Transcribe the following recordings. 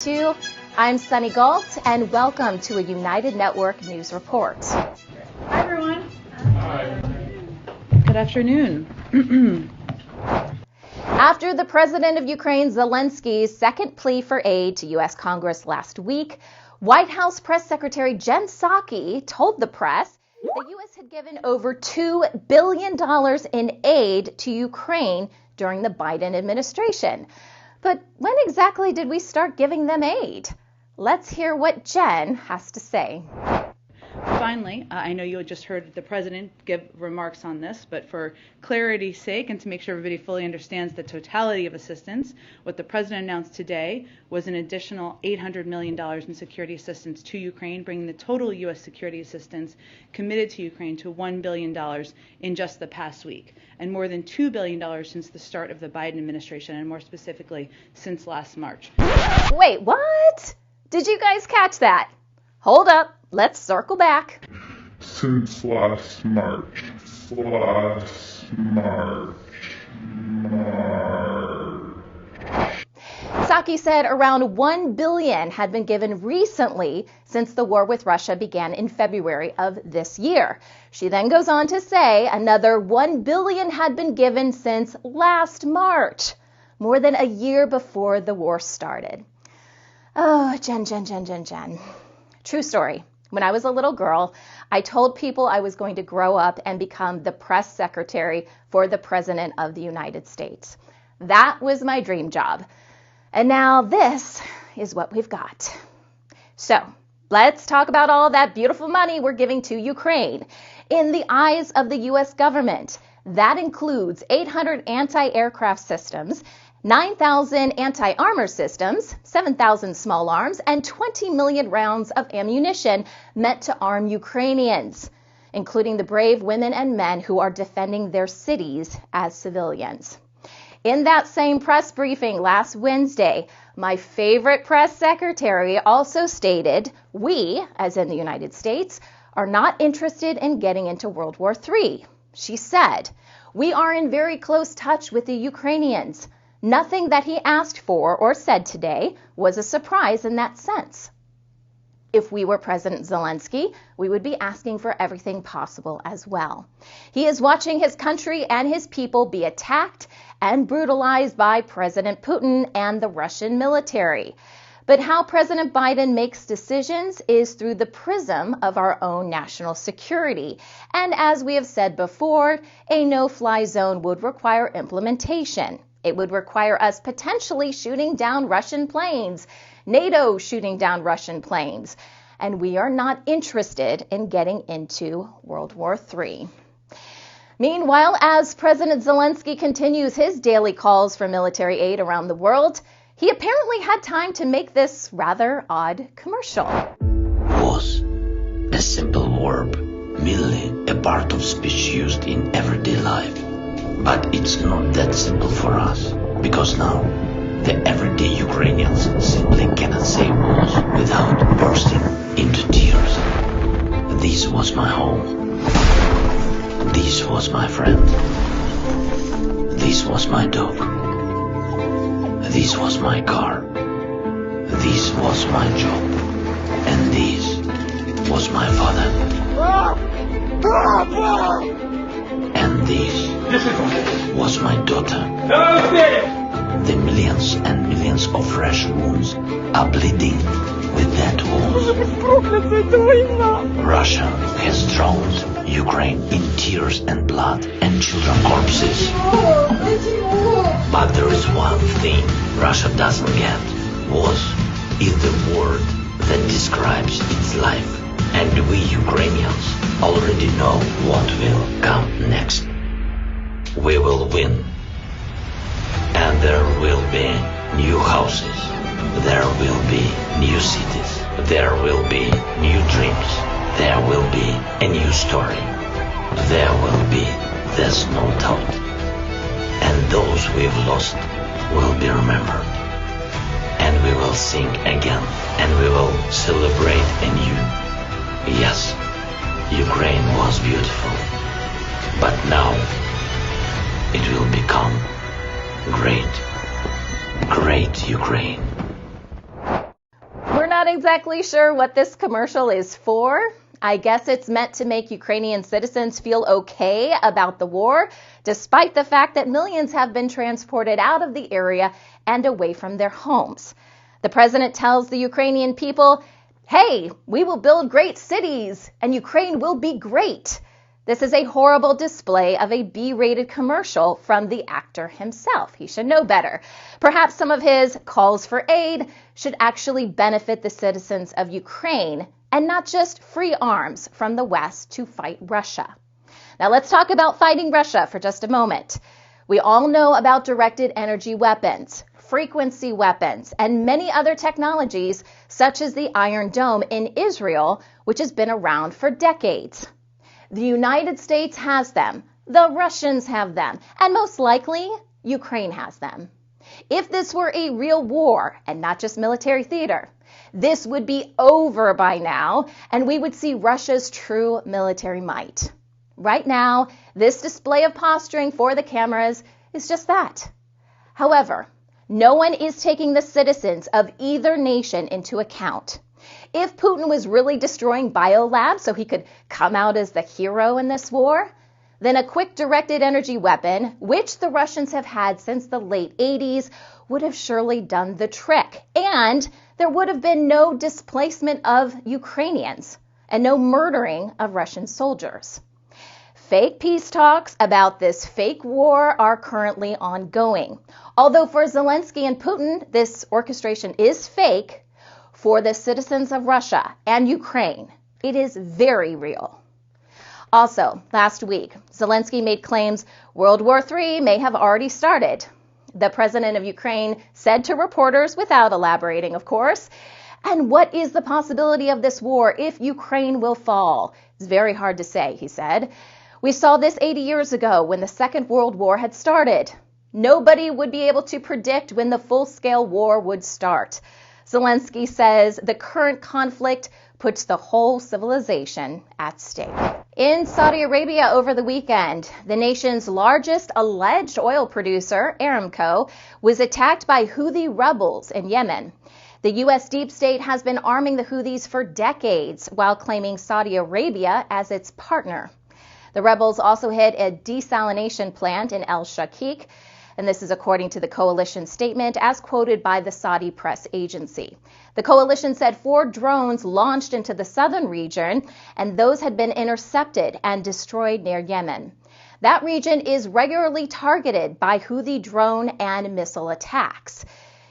I'm Sunny Gault, and welcome to a United Network News Report. Hi, everyone. Hi. Good afternoon. After the president of Ukraine, Zelensky's second plea for aid to U.S. Congress last week, White House Press Secretary Jen Psaki told the press the U.S. had given over $2 billion in aid to Ukraine during the Biden administration. But when exactly did we start giving them aid? Let's hear what Jen has to say. Finally, I know you just heard the president give remarks on this, but for clarity's sake and to make sure everybody fully understands the totality of assistance, what the president announced today was an additional $800 million in security assistance to Ukraine, bringing the total U.S. security assistance committed to Ukraine to $1 billion in just the past week, and more than $2 billion since the start of the Biden administration, and more specifically, since last March. Wait, what? Did you guys catch that? Hold up. Let's circle back. Since last March. Psaki said around $1 billion had been given recently since the war with Russia began in February of this year. She then goes on to say another $1 billion had been given since last March, more than a year before the war started. Oh, Jen. True story. When I was a little girl, I told people I was going to grow up and become the press secretary for the President of the United States. That was my dream job. And now this is what we've got. So let's talk about all that beautiful money we're giving to Ukraine. In the eyes of the U.S. government, that includes 800 anti-aircraft systems, 9,000 anti-armor systems, 7,000 small arms, and 20 million rounds of ammunition meant to arm Ukrainians, including the brave women and men who are defending their cities as civilians. In that same press briefing last Wednesday, my favorite press secretary also stated, we, as in the United States, are not interested in getting into World War III. She said, we are in very close touch with the Ukrainians. Nothing that he asked for or said today was a surprise in that sense. If we were President Zelensky, we would be asking for everything possible as well. He is watching his country and his people be attacked and brutalized by President Putin and the Russian military. But how President Biden makes decisions is through the prism of our own national security. And as we have said before, a no-fly zone would require implementation. It would require us potentially shooting down Russian planes, NATO shooting down Russian planes, and we are not interested in getting into World War III. Meanwhile, as President Zelensky continues his daily calls for military aid around the world, he apparently had time to make this rather odd commercial. Was a simple verb, merely a part of speech used in everyday life. But it's not that simple for us, because now the everyday Ukrainians simply cannot say was without bursting into tears. This was my home. This was my friend. This was my dog. This was my car. This was my job. And this was my father. And this was my daughter. The millions and millions of fresh wounds are bleeding with that wound. Russia has drowned Ukraine in tears and blood and children's corpses. But there is one thing Russia doesn't get. Was is the word that describes its life. And we Ukrainians already know what will come next. We will win. And there will be new houses. There will be new cities. There will be new dreams. There will be a new story. There will be, there's no doubt. And those we've lost will be remembered. And we will sing again. And we will celebrate anew. Yes, Ukraine was beautiful, but now it will become great Ukraine. not exactly sure what this commercial is for. I guess it's meant to make Ukrainian citizens feel okay about the war, despite the fact that millions have been transported out of the area and away from their homes. The president tells the Ukrainian people, hey, we will build great cities and Ukraine will be great. This is a horrible display of a B-rated commercial from the actor himself. He should know better. Perhaps some of his calls for aid should actually benefit the citizens of Ukraine and not just free arms from the West to fight Russia. Now let's talk about fighting Russia for just a moment. We all know about directed energy weapons, frequency weapons, and many other technologies such as the Iron Dome in Israel, which has been around for decades. The United States has them, the Russians have them, and most likely, Ukraine has them. If this were a real war and not just military theater, this would be over by now, and we would see Russia's true military might. Right now, this display of posturing for the cameras is just that. However, no one is taking the citizens of either nation into account. If Putin was really destroying biolabs so he could come out as the hero in this war, then a quick directed energy weapon, which the Russians have had since the late 80s, would have surely done the trick. And there would have been no displacement of Ukrainians and no murdering of Russian soldiers. Fake peace talks about this fake war are currently ongoing. Although for Zelensky and Putin, this orchestration is fake, for the citizens of Russia and Ukraine, it is very real. Also, last week, Zelensky made claims World War III may have already started. The president of Ukraine said to reporters, without elaborating, of course, and what is the possibility of this war if Ukraine will fall? It's very hard to say, he said. We saw this 80 years ago when the Second World War had started. Nobody would be able to predict when the full-scale war would start. Zelensky says the current conflict puts the whole civilization at stake. In Saudi Arabia over the weekend, the nation's largest alleged oil producer, Aramco, was attacked by Houthi rebels in Yemen. The U.S. deep state has been arming the Houthis for decades while claiming Saudi Arabia as its partner. The rebels also hit a desalination plant in El Shakik, and this is according to the coalition statement as quoted by the Saudi press agency. The coalition said 4 drones launched into the southern region, and those had been intercepted and destroyed near Yemen. That region is regularly targeted by Houthi drone and missile attacks.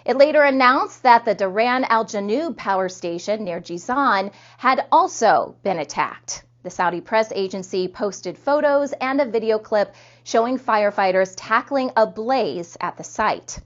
It later announced that the Daran al-Janoub power station near Jizan had also been attacked. The Saudi press agency posted photos and a video clip showing firefighters tackling a blaze at the site.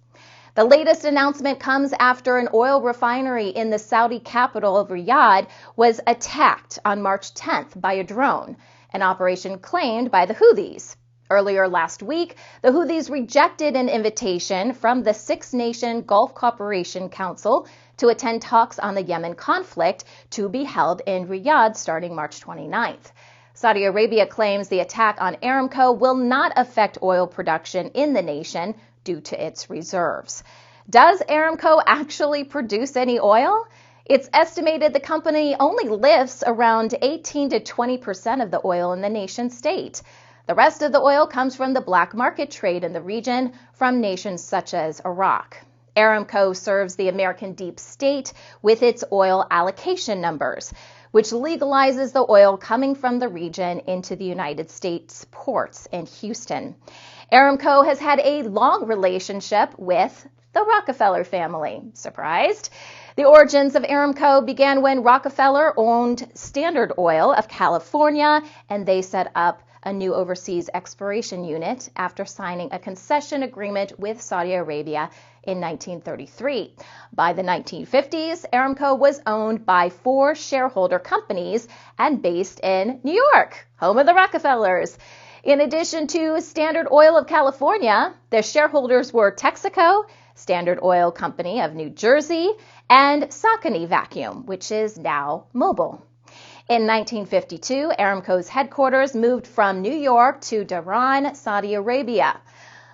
The latest announcement comes after an oil refinery in the Saudi capital of Riyadh was attacked on March 10th by a drone, an operation claimed by the Houthis. Earlier last week, the Houthis rejected an invitation from the Six-Nation Gulf Cooperation Council to attend talks on the Yemen conflict to be held in Riyadh starting March 29th. Saudi Arabia claims the attack on Aramco will not affect oil production in the nation due to its reserves. Does Aramco actually produce any oil? It's estimated the company only lifts around 18 to 20% of the oil in the nation state. The rest of the oil comes from the black market trade in the region from nations such as Iraq. Aramco serves the American deep state with its oil allocation numbers, which legalizes the oil coming from the region into the United States ports in Houston. Aramco has had a long relationship with the Rockefeller family. Surprised? The origins of Aramco began when Rockefeller owned Standard Oil of California, and they set up a new overseas exploration unit after signing a concession agreement with Saudi Arabia in 1933. By the 1950s, Aramco was owned by 4 shareholder companies and based in New York, home of the Rockefellers. In addition to Standard Oil of California, their shareholders were Texaco, Standard Oil Company of New Jersey, and Saucony Vacuum, which is now Mobil. In 1952, Aramco's headquarters moved from New York to Dhahran, Saudi Arabia.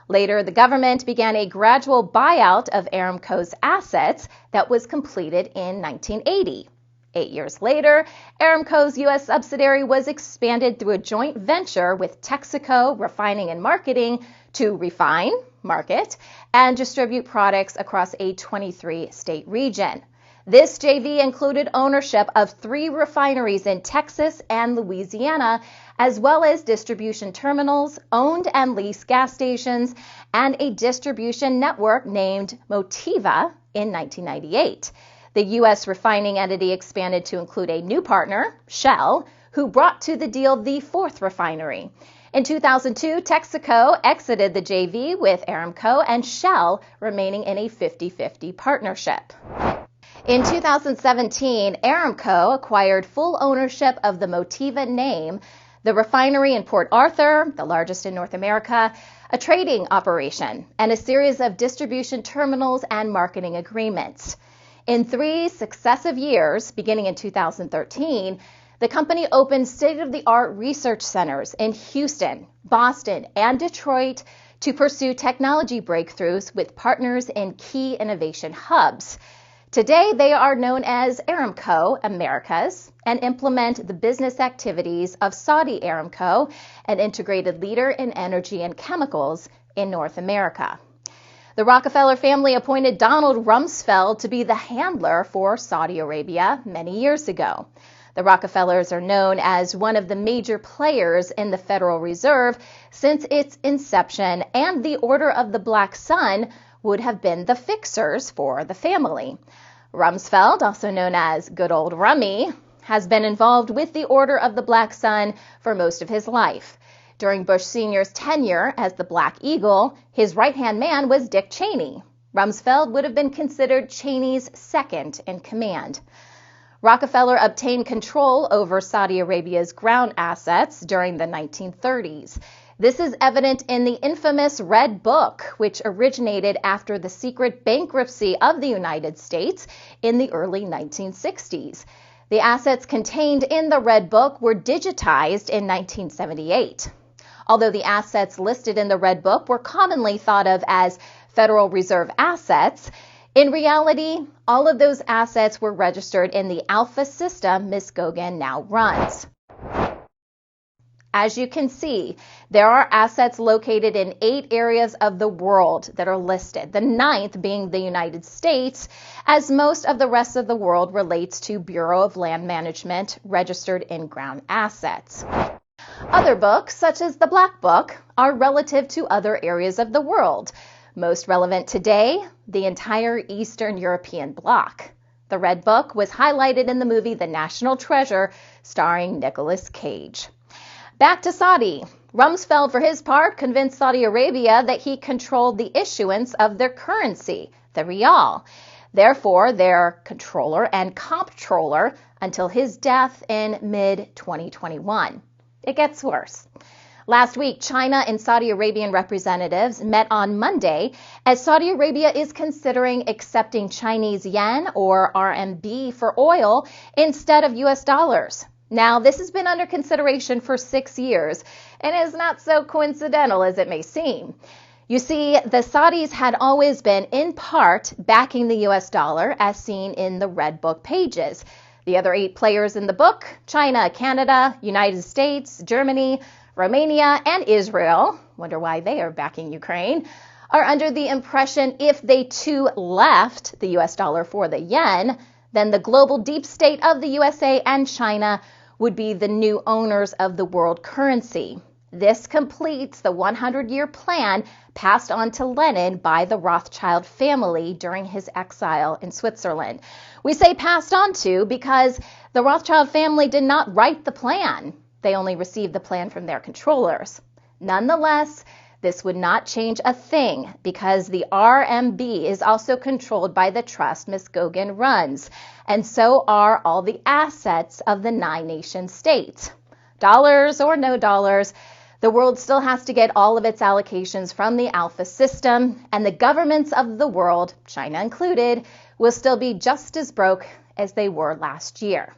Later, the government began a gradual buyout of Aramco's assets that was completed in 1980. 8 years later, Aramco's U.S. subsidiary was expanded through a joint venture with Texaco Refining and Marketing to refine, market, and distribute products across a 23-state region. This JV included ownership of 3 refineries in Texas and Louisiana, as well as distribution terminals, owned and leased gas stations, and a distribution network named Motiva in 1998. The U.S. refining entity expanded to include a new partner, Shell, who brought to the deal the 4th refinery. In 2002, Texaco exited the JV with Aramco and Shell remaining in a 50-50 partnership. In 2017, Aramco acquired full ownership of the Motiva name, the refinery in Port Arthur, the largest in North America, a trading operation, and a series of distribution terminals and marketing agreements. In 3 successive years, beginning in 2013, the company opened state-of-the-art research centers in Houston, Boston, and Detroit to pursue technology breakthroughs with partners in key innovation hubs. Today, they are known as Aramco Americas and implement the business activities of Saudi Aramco, an integrated leader in energy and chemicals in North America. The Rockefeller family appointed Donald Rumsfeld to be the handler for Saudi Arabia many years ago. The Rockefellers are known as one of the major players in the Federal Reserve since its inception, and the Order of the Black Sun would have been the fixers for the family. Rumsfeld, also known as Good Old Rummy, has been involved with the Order of the Black Sun for most of his life. During Bush Sr.'s tenure as the Black Eagle, his right-hand man was Dick Cheney. Rumsfeld would have been considered Cheney's second in command. Rockefeller obtained control over Saudi Arabia's ground assets during the 1930s. This is evident in the infamous Red Book, which originated after the secret bankruptcy of the United States in the early 1960s. The assets contained in the Red Book were digitized in 1978. Although the assets listed in the Red Book were commonly thought of as Federal Reserve assets, in reality, all of those assets were registered in the Alpha system Ms. Gogan now runs. As you can see, there are assets located in 8 areas of the world that are listed, the 9th being the United States, as most of the rest of the world relates to Bureau of Land Management registered in-ground assets. Other books, such as the Black Book, are relative to other areas of the world. Most relevant today, the entire Eastern European bloc. The Red Book was highlighted in the movie The National Treasure, starring Nicolas Cage. Back to Saudi. Rumsfeld, for his part, convinced Saudi Arabia that he controlled the issuance of their currency, the rial. Therefore, their controller and comptroller until his death in mid-2021. It gets worse. Last week, China and Saudi Arabian representatives met on Monday as Saudi Arabia is considering accepting Chinese yen or RMB for oil instead of US dollars. Now, this has been under consideration for 6 years and is not so coincidental as it may seem. You see, the Saudis had always been, in part, backing the US dollar as seen in the Red Book pages. The other 8 players in the book, China, Canada, United States, Germany, Romania, and Israel, wonder why they are backing Ukraine, are under the impression if they too left the US dollar for the yen, then the global deep state of the USA and China would be the new owners of the world currency. This completes the 100-year plan passed on to Lenin by the Rothschild family during his exile in Switzerland. We say passed on to because the Rothschild family did not write the plan. They only received the plan from their controllers. Nonetheless, this would not change a thing because the RMB is also controlled by the trust Ms. Gogan runs, and so are all the assets of the 9 nation states. Dollars or no dollars, the world still has to get all of its allocations from the Alpha system, and the governments of the world, China included, will still be just as broke as they were last year.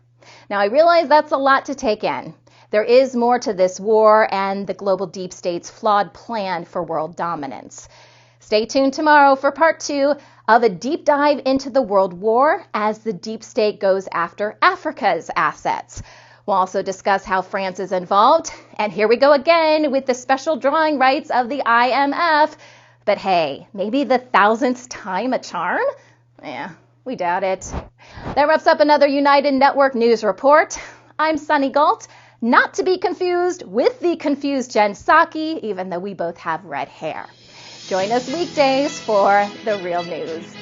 Now, I realize that's a lot to take in. there is more to this war and the global deep state's flawed plan for world dominance. Stay tuned tomorrow for part 2 of a deep dive into the world war as the deep state goes after Africa's assets. We'll also discuss how France is involved. And here we go again with the special drawing rights of the IMF. But hey, maybe the 1000th time a charm? Yeah, we doubt it. That wraps up another United Network News Report. I'm Sunny Gault, not to be confused with the confused Jen Psaki, even though we both have red hair. Join us weekdays for the real news.